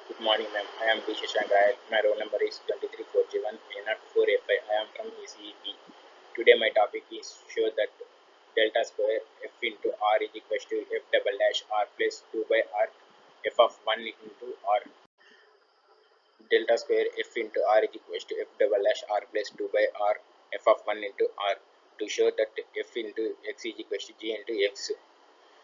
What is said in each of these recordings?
Good morning, ma'am. I am B. Shashank. My roll number is 234G1, A04A5. I am from ECEB. Today, my topic is show that delta square f into r is equals to f double dash r plus 2 by r f of 1 into r. Delta square f into r is equals to f double dash r plus 2 by r f of 1 into r. To show that f into x is equals to g into x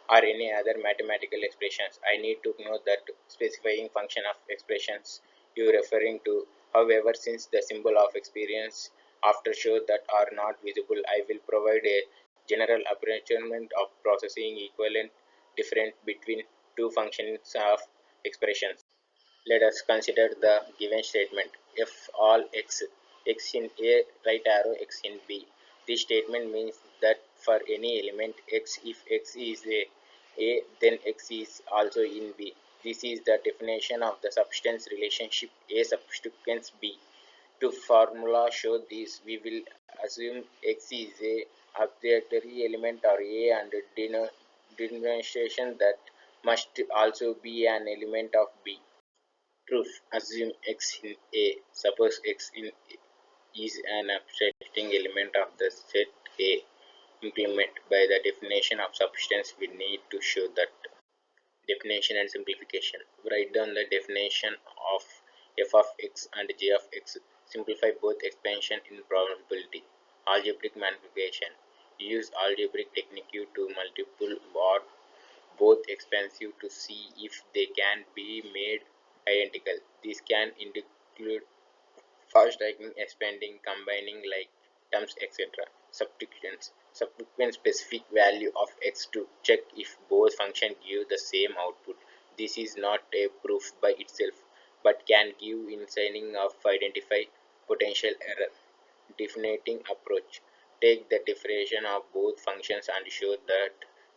or any other mathematical expressions. I need to know that specifying function of expressions you referring to. However, since the symbol of experience after show that are not visible, I will provide a general approximation of processing equivalent difference between two functions of expressions. Let us consider the given statement. If all x in A, right arrow x in B. This statement means that for any element x, if x is A, then x is also in B. This is the definition of the substance relationship A subsequence B. To formula show this, we will assume x is a arbitrary element or A and demonstration that must also be an element of B. Proof: assume X in A. Suppose X in A is an abstracting element of the set A. Implement by the definition of substance. We need to show that definition and simplification. Write down the definition of f of x and g of x. Simplify both expansion in probability. Algebraic multiplication. Use algebraic technique to multiple or both expensive to see if they can be made identical. This can include fast striking, expanding, combining like terms, etc. Substitutions. Subsequent specific value of x to check if both functions give the same output. This is not a proof by itself, but can give insight of identify potential error. Definiting approach. Take the definition of both functions and show that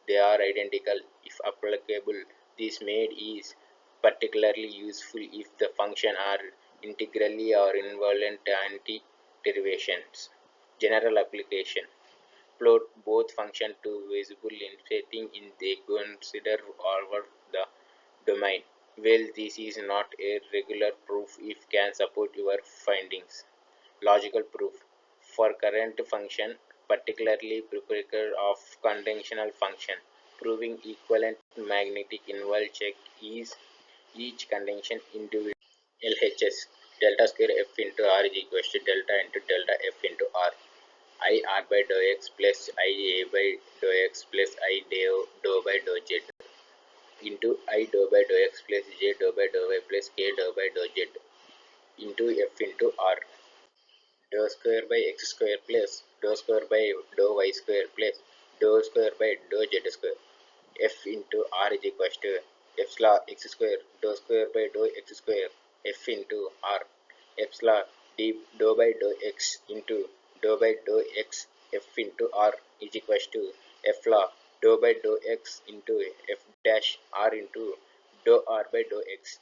they are identical if applicable. This made is particularly useful if the function are integrally or involvent anti-derivations. General application. Plot both functions to visible in setting in they consider over the domain. Well, this is not a regular proof if can support your findings. Logical proof. For current function, particularly preparator of conditional function, proving equivalent magnetic involve check is each condition individual. LHS delta square f into r is equals to delta into delta f into r. I r by dou x plus I a by dou x plus I dou by dou z into I dou by dou x plus j dou by dou y plus k dou by dou z into f into r. Dou square by x square plus dou square by dou y square plus dou square by dou z square. F into r is equals to epsilon x square dou square by dou x square f into r. Epsilon d dou by dou x into dou by dou x f into r is equals to epsilon dou by dou x into f dash r into dou r by dou x.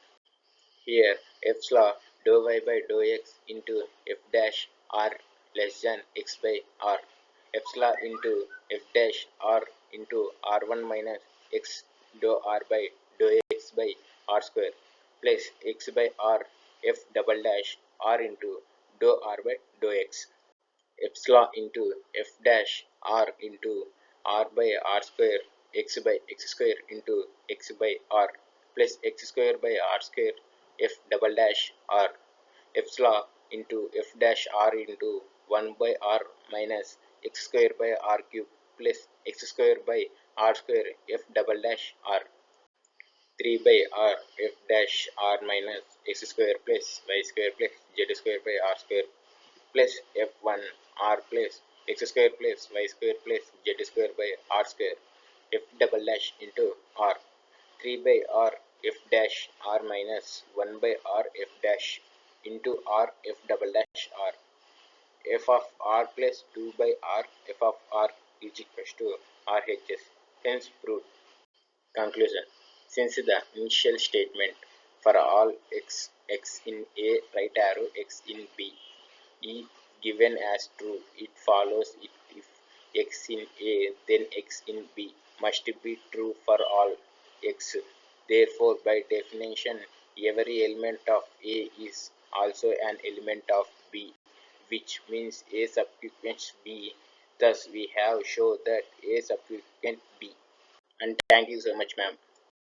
Here, epsilon dou y by dou x into f dash r less than x by r. Epsilon into f dash r into r1 minus x dou r by dou x by r square plus x by r f double dash r into dou r by dou x. Epsilon into f dash r into r by r square x by x square into x by r plus x square by r square f double dash r. Epsilon into f dash r into 1 by r minus x square by r cube plus x square by r square f double dash r. 3 by r f dash r minus x square plus y square plus z square by r square plus f1 r plus x square plus y square plus z square by r square f double dash into r. 3 by r f dash r minus 1 by r f dash into r f double dash r. F of r plus 2 by r f of r is equals to RHS. Hence proved. Conclusion. Since the initial statement for all x in A, right arrow x in B is given as true, it follows it if x in A then x in B must be true for all x. Therefore, by definition, every element of A is also an element of B, which means A subsequent B. Thus, we have shown that A subsequent B. And thank you so much, ma'am.